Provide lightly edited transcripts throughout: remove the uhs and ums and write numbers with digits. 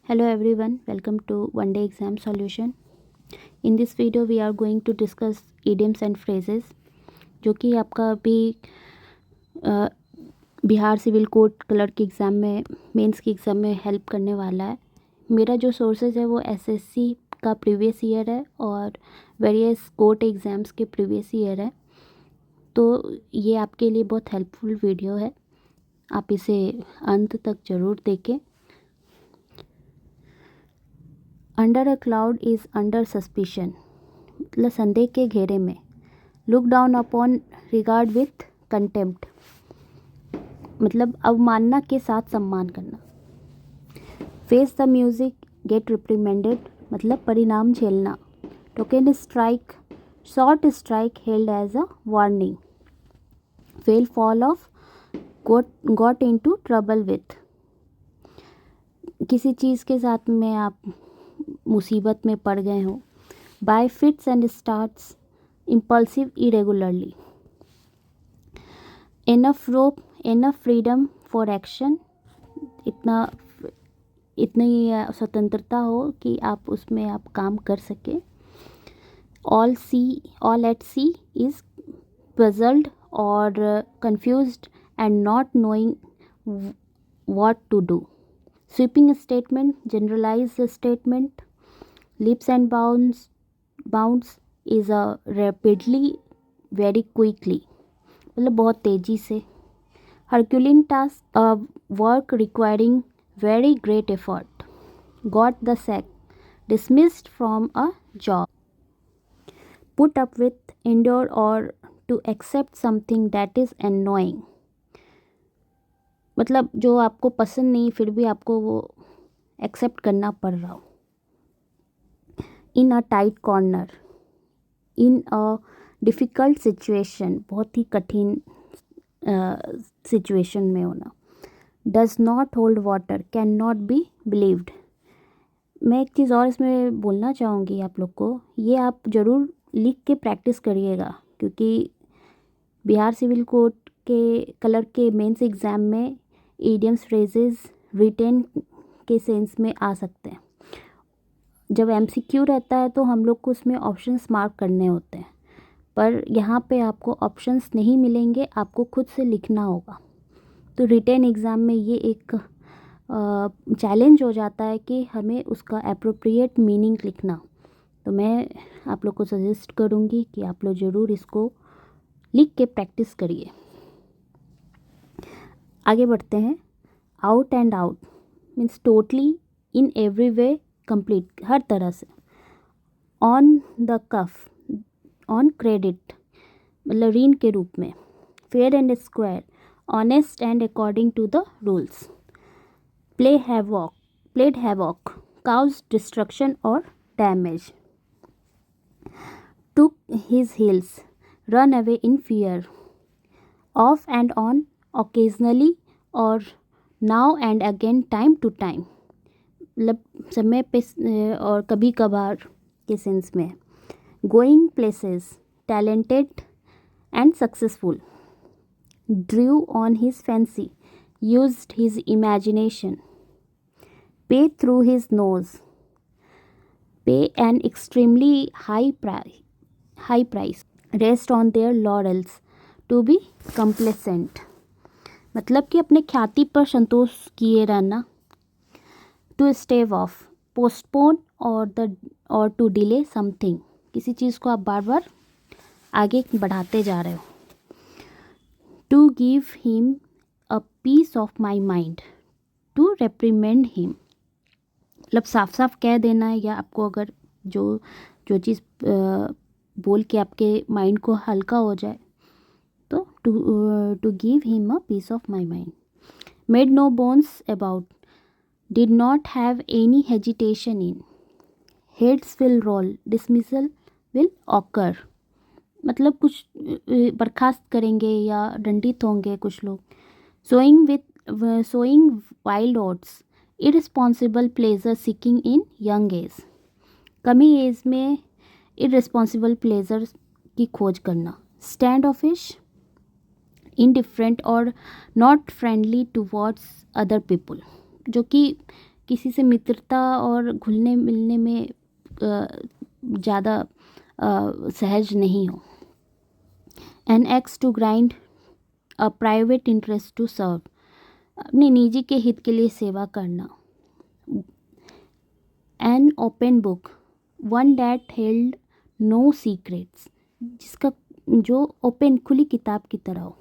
Hello everyone, welcome to One Day Exam Solution. In this video we are going to discuss idioms and phrases जो कि आपका अभी Bihar civil court clerk की exam में mains की exam में help करने वाला है। मेरा जो सोर्सेज है वो एसएससी का प्रीवियस ईयर है और वेरियस कोर्ट एग्ज़ाम्स के प्रीवियस ईयर है, तो ये आपके लिए बहुत हेल्पफुल वीडियो है। आप इसे अंत तक ज़रूर देखें। Under a cloud is under suspicion, मतलब संदेह के घेरे में। Look down upon, regard with contempt, मतलब अवमानना के साथ सम्मान करना। Face the music, get reprimanded, मतलब परिणाम झेलना। Token strike, short strike held as a warning. Fell fall off, got into trouble with, किसी चीज़ के साथ में आप मुसीबत में पड़ गए हो। Bye fits and starts, impulsive irregularly. Enough rope, enough freedom for action, इतनी स्वतंत्रता हो कि आप उसमें आप काम कर सकें। All at sea is puzzled और confused and not knowing what to do. Sweeping statement, generalised statement. Leaps and bounds is a rapidly, very quickly, मतलब बहुत तेज़ी से। Herculean task, a work requiring very great effort. Got the sack, dismissed from a job. Put up with, endure और to accept something that is annoying, मतलब जो आपको पसंद नहीं फिर भी आपको वो एक्सेप्ट करना पड़ रहा हो। In a tight corner, in a difficult situation, बहुत ही कठिन सिचुएशन में होना। Does not hold water, can not be believed. मैं एक चीज़ और इसमें बोलना चाहूँगी आप लोग को, ये आप ज़रूर लिख के प्रैक्टिस करिएगा, क्योंकि बिहार सिविल कोर्ट के क्लर्क के मेंस एग्ज़ाम में इडियम्स फ्रेजेस रिटेन के सेंस में आ सकते हैं। जब एमसीक्यू रहता है तो हम लोग को उसमें ऑप्शंस मार्क करने होते हैं, पर यहाँ पे आपको ऑप्शंस नहीं मिलेंगे, आपको खुद से लिखना होगा। तो रिटेन एग्ज़ाम में ये एक चैलेंज हो जाता है कि हमें उसका एप्रोप्रिएट मीनिंग लिखना। तो मैं आप लोग को सजेस्ट करूँगी कि आप लोग ज़रूर इसको लिख के प्रैक्टिस करिए। आगे बढ़ते हैं। Out and out means totally, in every way, complete, हर तरह से। On the cuff, on credit, मतलब ऋण के रूप में। Fair and square, honest and according to the rules. Played havoc, cause destruction और damage. Took his heels, run away in fear. Off and on, occasionally और now and again, time to time, मतलब समय पे और कभी कभार के sense में। Going places, talented and successful. Drew on his fancy, used his imagination. Pay through his nose, pay an extremely high price. Rest on their laurels, to be complacent, मतलब कि अपने ख्याति पर संतोष किए रहना। टू स्टेव ऑफ, पोस्टपोन और to delay something, किसी चीज़ को आप बार बार आगे बढ़ाते जा रहे हो। To give him a piece of my mind, to reprimand him, मतलब साफ साफ कह देना है, या आपको अगर जो चीज़ बोल के आपके माइंड को हल्का हो जाए तो to give him a piece of my mind. Made no bones about, did not have any hesitation in. Heads will roll, dismissal will occur, मतलब कुछ बर्खास्त करेंगे या दंडित होंगे कुछ लोग। Sowing wild oats, irresponsible pleasure seeking in young age, कमी एज में इररिस्पॉन्सिबल प्लेजर की खोज करना। स्टैंड ऑफिश, इनडिफरेंट और not friendly towards other people, जो कि किसी से मित्रता और घुलने मिलने में ज़्यादा सहज नहीं हो। An axe to grind, a private interest to serve, अपने निजी के हित के लिए सेवा करना। An open book, one that held no secrets, जिसका जो ओपन खुली किताब की तरह हो।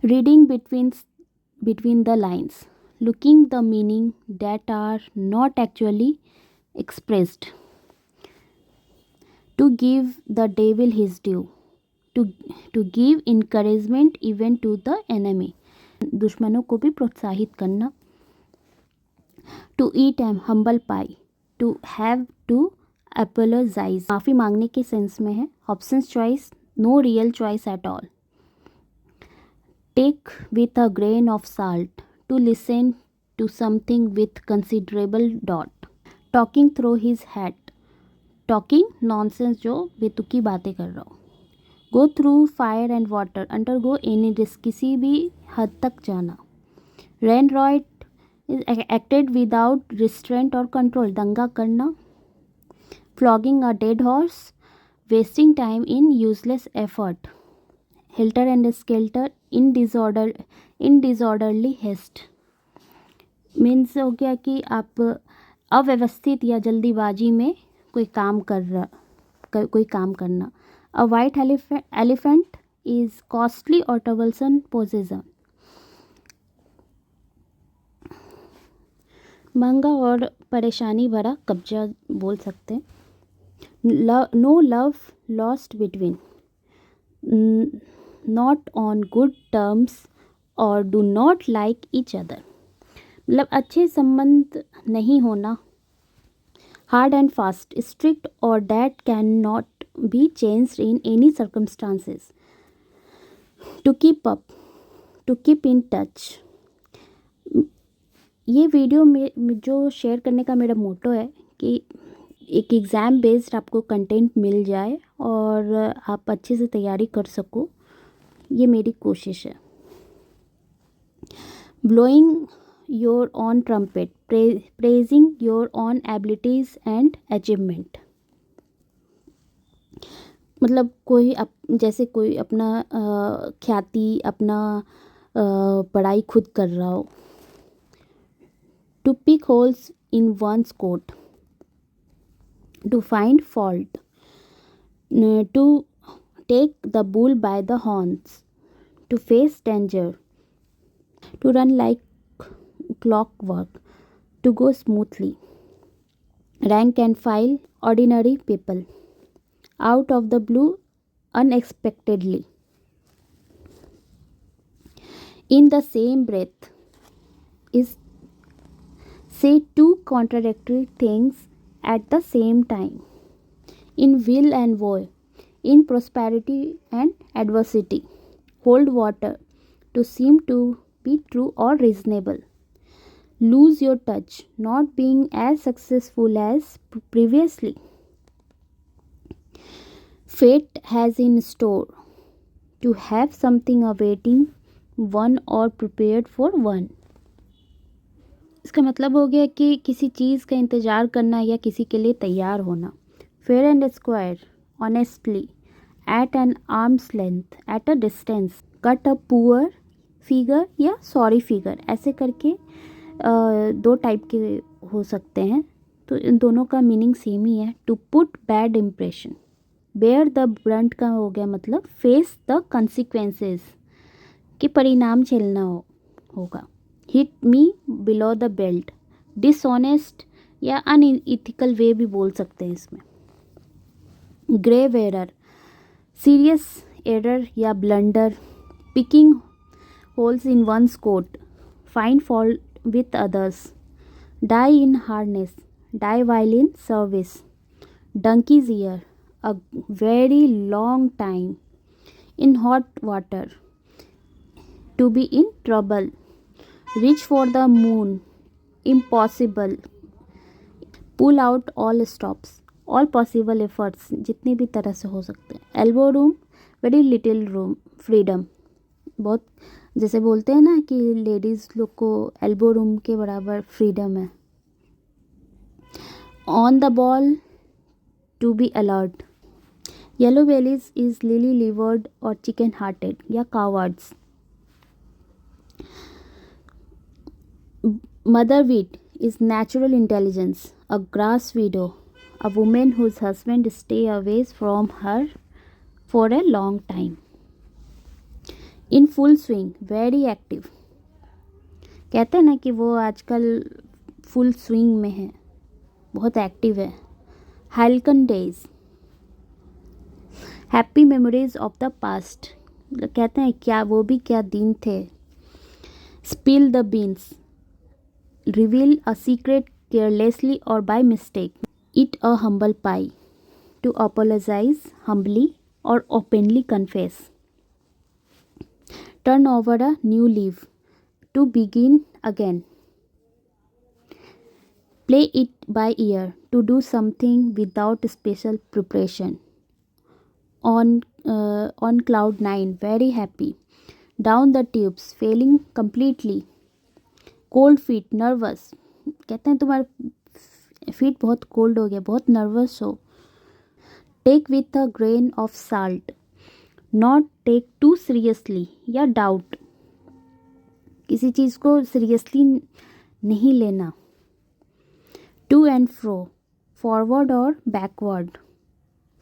Reading between the lines, looking the meaning that are not actually expressed. To give the devil his due, to give encouragement even to the enemy, दुश्मनों को भी प्रोत्साहित करना। To eat an humble pie, to have to apologize, माफ़ी मांगने के sense में है। Options choice, no real choice at all. Take with a grain of salt, to listen to something with considerable doubt. Talking through his hat, talking nonsense, जो बेतुकी बातें कर रहा हो। Go through fire and water, undergo any risk, किसी भी हद तक जाना। Run riot is acted without restraint और कंट्रोल, दंगा करना। Flogging a dead horse, wasting time in useless effort. Helter and skelter, in disorderly haste, means हो गया कि आप अव्यवस्थित या जल्दीबाजी में कोई काम करना। अ वाइट एलिफेंट इज कॉस्टली और ट्रबलसन पोजेशन, महंगा और परेशानी भरा कब्जा बोल सकते हैं। No love lost between, not on good terms और do not like each other, मतलब अच्छे संबंध नहीं होना। हार्ड एंड फास्ट, स्ट्रिक्ट और that can not be changed in any circumstances. To keep up, to keep in touch. ये video में जो शेयर करने का मेरा मोटो है कि एक एग्ज़ाम बेस्ड आपको कंटेंट मिल जाए और आप अच्छे से तैयारी कर सको, ये मेरी कोशिश है। Blowing your own trumpet, praising your own abilities and achievement, मतलब जैसे कोई अपना ख्याति, अपना पढ़ाई खुद कर रहा हो। To pick holes in one's coat, to find fault, to take the bull by the horns, to face danger, to run like clockwork, to go smoothly. Rank and file, ordinary people. Out of the blue, unexpectedly. In the same breath, is say two contradictory things at the same time. In will and woe, in prosperity and adversity. Hold water, to seem to be true or reasonable. Lose your touch, not being as successful as previously. Fate has in store, to have something awaiting one or prepared for one. इसका मतलब हो गया कि किसी चीज़ का इंतज़ार करना या किसी के लिए तैयार होना। Fair and square, honestly, at an arm's length, at a distance, cut a poor figure या सॉरी फिगर, ऐसे करके दो टाइप के हो सकते हैं, तो इन दोनों का मीनिंग सेम ही है। To put bad impression, bear the brunt का हो गया मतलब फेस द कंसिक्वेंसेस, कि परिणाम झेलना होगा। Hit me below the belt, dishonest या अनइथिकल वे भी बोल सकते हैं इसमें। ग्रेव एरर, सीरियस एरर या blunder. Picking holes in one's coat, find fault with others. Die in harness, die while in service. Donkey's ear, a very long time. In hot water, to be in trouble. Reach for the moon, impossible. Pull out all stops, all possible efforts, जितनी भी तरह से हो सकते हैं। Elbow room, very little room, freedom, बहुत जैसे बोलते हैं ना कि लेडीज़ लोग को एल्बो रूम के बराबर फ्रीडम है. On the ball, to be alert. Yellow bellies is lily livered और चिकन हार्टेड या cowards. Mother wit is natural intelligence, a grass widow, a woman whose husband stay away from her for a long time. In full swing, very active. कहते हैं ना कि वो आजकल full swing में है, बहुत एक्टिव है. Halcyon days, happy memories of the past. कहते हैं क्या वो भी क्या दिन थे. Spill the beans, reveal a secret carelessly or by mistake. Eat a humble pie, to apologize humbly or openly confess. Turn over a new leaf, to begin again. Play it by ear, to do something without special preparation. On cloud 9, very happy. Down the tubes, failing completely. Cold feet, nervous. कहते हैं तुम्हारे feet बहुत cold हो गया, बहुत nervous हो. Take with a grain of salt, not take too seriously या doubt. किसी चीज़ को सीरियसली नहीं लेना. टू एंड फ्रो, फॉरवर्ड और बैकवर्ड.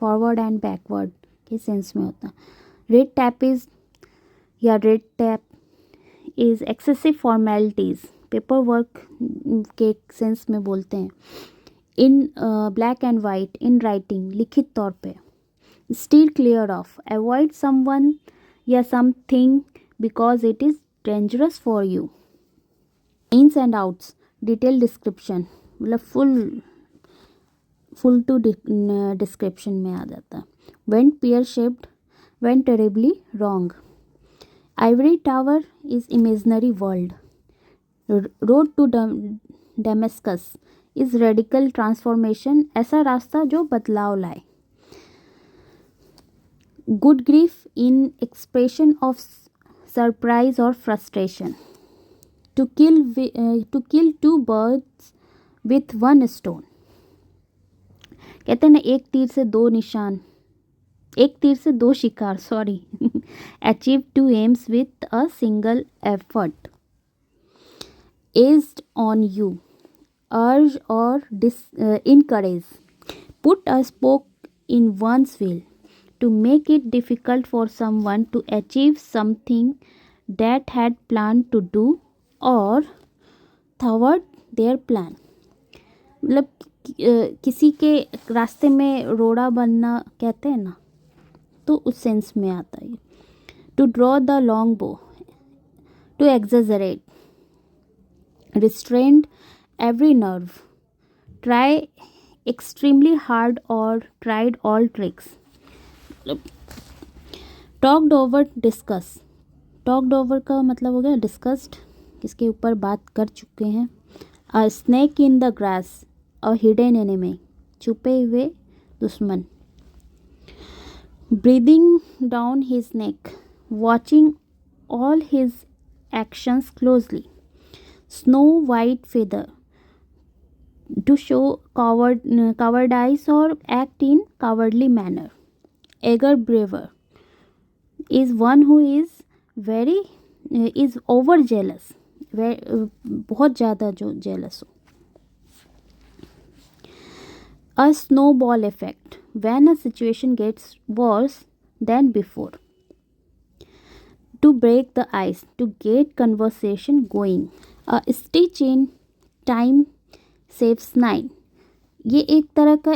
फॉरवर्ड एंड बैकवर्ड के सेंस में होता. रेड टैप इज या red tape is excessive formalities, paper work के सेंस में बोलते हैं. In black and white, in writing, लिखित तौर पे. Steer clear of, avoid someone या something because it is dangerous for you. Ins and outs, detail description, मतलब full to description में आ जाता है. Went pear shaped, went terribly wrong. Ivory tower is imaginary world. Road to Damascus is radical transformation, ऐसा रास्ता जो बदलाव लाए. Good grief in expression of surprise और frustration. To kill two birds with one stone. कहते हैं ना एक तीर से दो निशान, एक तीर से दो शिकार, sorry. Achieve two aims with a single effort. Egged on you, urge और encourage. Put a spoke in one's wheel, to make it difficult for someone to achieve something that had planned to do or thwart their plan. मतलब किसी के रास्ते में रोड़ा बनना कहते हैं ना, तो उस सेंस में आता है. To draw the long bow, to exaggerate. Restrained every nerve. Try extremely hard or tried all tricks. Talked over, discuss. Talked over का मतलब हो गया discussed, किसके ऊपर बात कर चुके हैं. A snake in the grass, a hidden enemy, छुपे हुए दुश्मन. Breathing down his neck, watching all his actions closely. Snow white feather, to show cowardice or act in cowardly manner. Eager braver is one who is over jealous, बहुत ज़्यादा जो jealous हो. A snowball effect, when a situation gets worse than before. To break the ice, to get conversation going. A stitch in time saves 9. ये एक तरह का,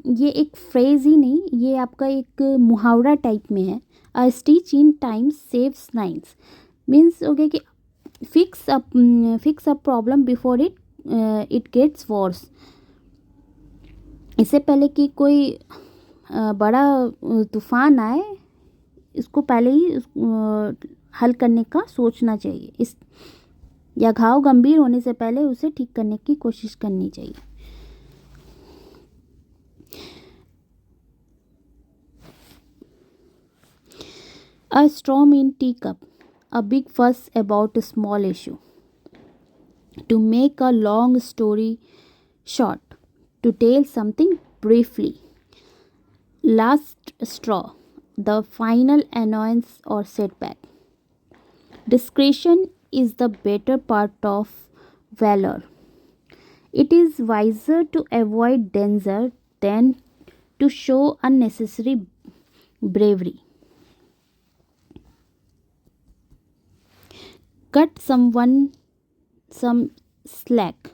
ये एक फ्रेज़ ही नहीं, ये आपका एक मुहावरा टाइप में है. A stitch in time saves 9 means हो गया कि fix a problem before it gets worse. इससे पहले कि कोई बड़ा तूफान आए, इसको पहले ही हल करने का सोचना चाहिए. या घाव गंभीर होने से पहले उसे ठीक करने की कोशिश करनी चाहिए. A storm in teacup, a big fuss about a small issue. To make a long story short, to tell something briefly, last straw, the final annoyance or setback. Discretion is the better part of valor. It is wiser to avoid danger than to show unnecessary bravery. Cut someone some slack.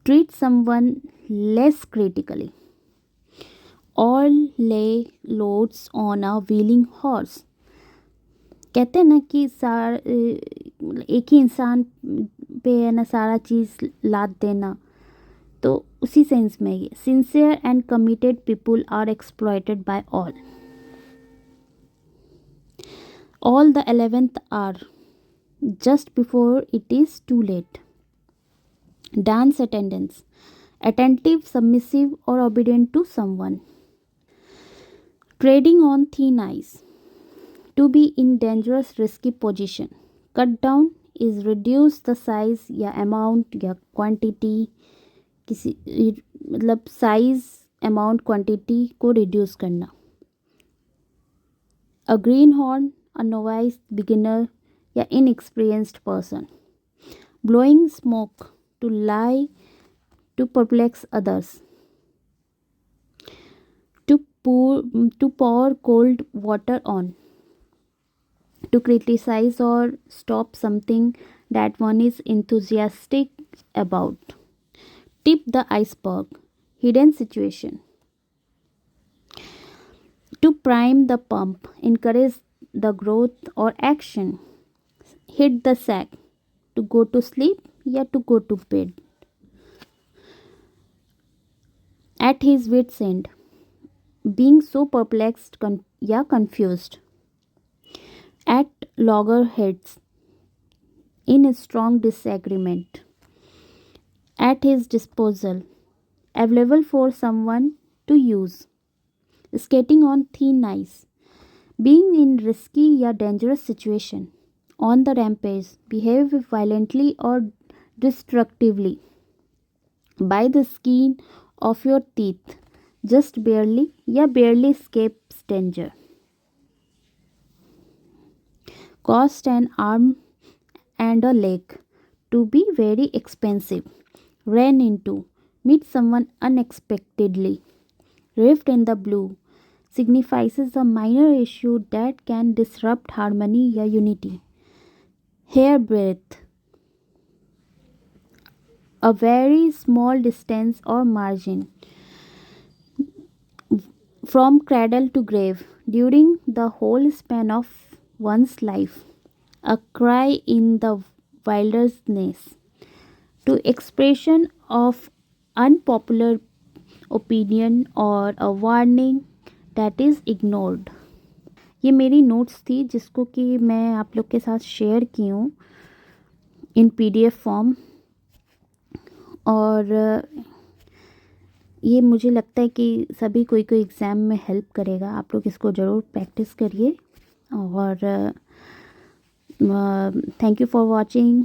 Treat someone less critically. All lay loads on a willing horse. कहते हैं ना कि एक ही इंसान पे है ना सारा चीज़ लाद देना, तो उसी सेंस में ये sincere and committed people are exploited by all the 11th hour, just before it is too late. Dance attendance, attentive, submissive, or obedient to someone. Trading on thin ice, to be in dangerous risky position. Cut down is reduce the size या amount या quantity, किसी मतलब size amount quantity को reduce करना. A greenhorn, a novice beginner या inexperienced person. Blowing smoke, to lie, to perplex others. To pour cold water on, to criticize or stop something that one is enthusiastic about. Tip the iceberg, hidden situation. To prime the pump, encourage the growth or action. Hit the sack, to go to sleep या to go to bed. At his wit's end, being so perplexed या confused. At loggerheads, in a strong disagreement. At his disposal, available for someone to use. Skating on thin ice, being in risky या dangerous situation. On the rampage, behave violently or destructively. By the skin of your teeth, just barely या barely escapes danger. Cost an arm and a leg, to be very expensive. Ran into, meet someone unexpectedly. Rift in the blue, signifies a minor issue that can disrupt harmony या unity. Hairbreadth, a very small distance or margin. From cradle to grave, during the whole span of one's life. A cry in the wilderness, to expression of unpopular opinion or a warning that is ignored. ये मेरी notes थी जिसको कि मैं आप लोग के साथ शेयर की हूँ इन PDF फॉर्म, और ये मुझे लगता है कि सभी कोई एग्ज़ाम में हेल्प करेगा. आप लोग इसको ज़रूर प्रैक्टिस करिए. और थैंक यू फॉर वॉचिंग.